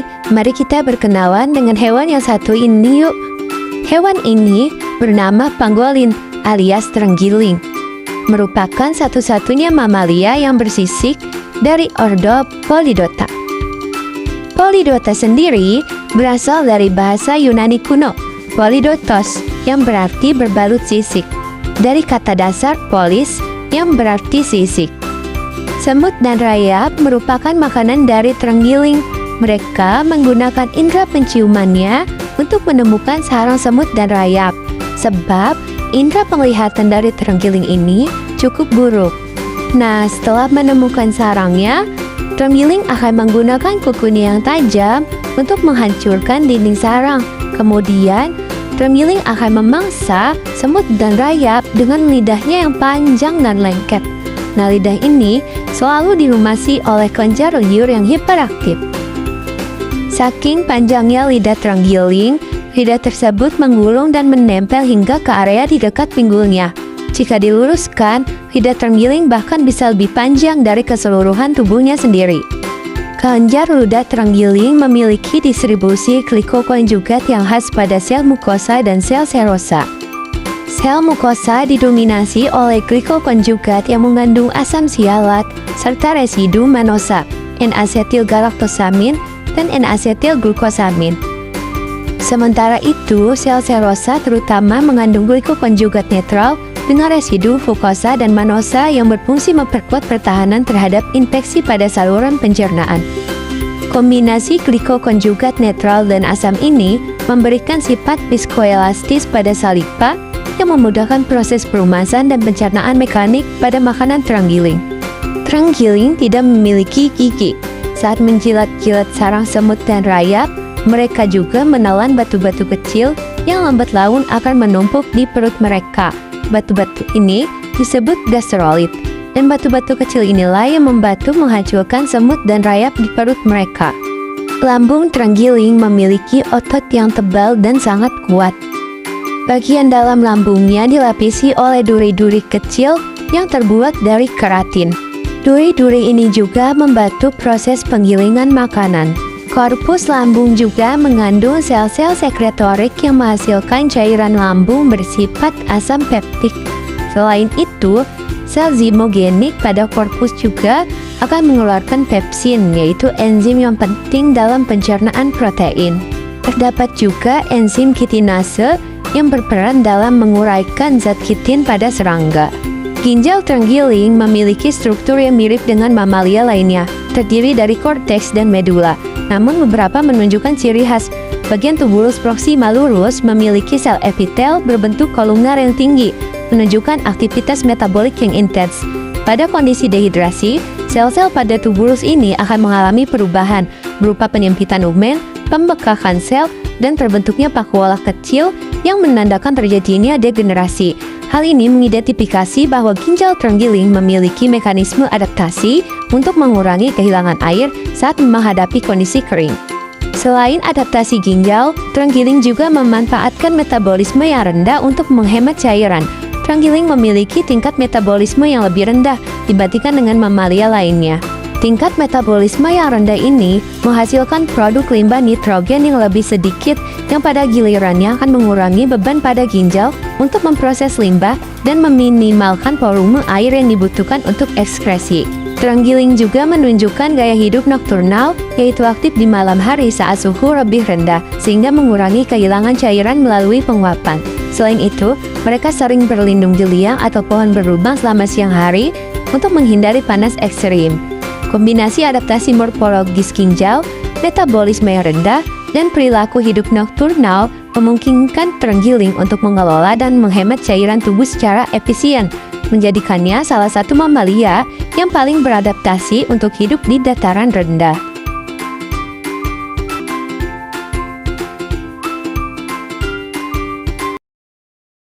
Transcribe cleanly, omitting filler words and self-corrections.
Hai, mari kita berkenalan dengan hewan yang satu ini yuk. Hewan ini bernama pangolin alias terenggiling. Merupakan satu-satunya mamalia yang bersisik dari ordo Polydota. Polydota sendiri berasal dari bahasa Yunani kuno, polydotos, yang berarti berbalut sisik, dari kata dasar polis yang berarti sisik. Semut dan rayap merupakan makanan dari terenggiling. Mereka menggunakan indera penciumannya untuk menemukan sarang semut dan rayap, sebab indera penglihatan dari terenggiling ini cukup buruk. Nah, setelah menemukan sarangnya, terenggiling akan menggunakan kukunya yang tajam untuk menghancurkan dinding sarang. Kemudian, terenggiling akan memangsa semut dan rayap dengan lidahnya yang panjang dan lengket. Nah, lidah ini selalu dilumasi oleh kelenjar liur yang hiperaktif. Saking panjangnya lidah terenggiling, lidah tersebut menggulung dan menempel hingga ke area di dekat pinggulnya. Jika diluruskan, lidah terenggiling bahkan bisa lebih panjang dari keseluruhan tubuhnya sendiri. Kelenjar ludah terenggiling memiliki distribusi glikokonjugat yang khas pada sel mukosa dan sel serosa. Sel mukosa didominasi oleh glikokonjugat yang mengandung asam sialat serta residu manosa, N-asetilgalaktosamin, dan N-asetilglukosamin. Sementara itu, sel serosa terutama mengandung glikokonjugat netral dengan residu fukosa dan manosa yang berfungsi memperkuat pertahanan terhadap infeksi pada saluran pencernaan. Kombinasi glikokonjugat netral dan asam ini memberikan sifat viskoelastis pada saliva yang memudahkan proses perumasan dan pencernaan mekanik pada makanan terenggiling. Terenggiling tidak memiliki gigi. Saat menjilat-jilat sarang semut dan rayap, mereka juga menelan batu-batu kecil yang lambat laun akan menumpuk di perut mereka. Batu-batu ini disebut gastrolith, dan batu-batu kecil inilah yang membantu menghancurkan semut dan rayap di perut mereka. Lambung terenggiling memiliki otot yang tebal dan sangat kuat. Bagian dalam lambungnya dilapisi oleh duri-duri kecil yang terbuat dari keratin. Duri-duri ini juga membantu proses penggilingan makanan. Korpus lambung juga mengandung sel-sel sekretorik yang menghasilkan cairan lambung bersifat asam peptik. Selain itu, sel zimogenik pada korpus juga akan mengeluarkan pepsin, yaitu enzim yang penting dalam pencernaan protein. Terdapat juga enzim kitinase yang berperan dalam menguraikan zat kitin pada serangga. Ginjal terenggiling memiliki struktur yang mirip dengan mamalia lainnya, terdiri dari korteks dan medula. Namun beberapa menunjukkan ciri khas. Bagian tubulus proxima lurus memiliki sel epitel berbentuk kolumnar yang tinggi, menunjukkan aktivitas metabolik yang intens. Pada kondisi dehidrasi, sel-sel pada tubulus ini akan mengalami perubahan berupa penyempitan lumen, pembekakan sel, dan terbentuknya pakuola kecil yang menandakan terjadinya degenerasi. Hal ini mengidentifikasi bahwa ginjal terenggiling memiliki mekanisme adaptasi untuk mengurangi kehilangan air saat menghadapi kondisi kering. Selain adaptasi ginjal, terenggiling juga memanfaatkan metabolisme yang rendah untuk menghemat cairan. Terenggiling memiliki tingkat metabolisme yang lebih rendah dibandingkan dengan mamalia lainnya. Tingkat metabolisme yang rendah ini menghasilkan produk limbah nitrogen yang lebih sedikit, yang pada gilirannya akan mengurangi beban pada ginjal untuk memproses limbah dan meminimalkan volume air yang dibutuhkan untuk ekskresi. Terenggiling juga menunjukkan gaya hidup nokturnal, yaitu aktif di malam hari saat suhu lebih rendah, sehingga mengurangi kehilangan cairan melalui penguapan. Selain itu, mereka sering berlindung di liang atau pohon berlubang selama siang hari untuk menghindari panas ekstrim. Kombinasi adaptasi morfologis ginjal, metabolisme yang rendah, dan perilaku hidup nokturnal memungkinkan terenggiling untuk mengelola dan menghemat cairan tubuh secara efisien, menjadikannya salah satu mamalia yang paling beradaptasi untuk hidup di dataran rendah.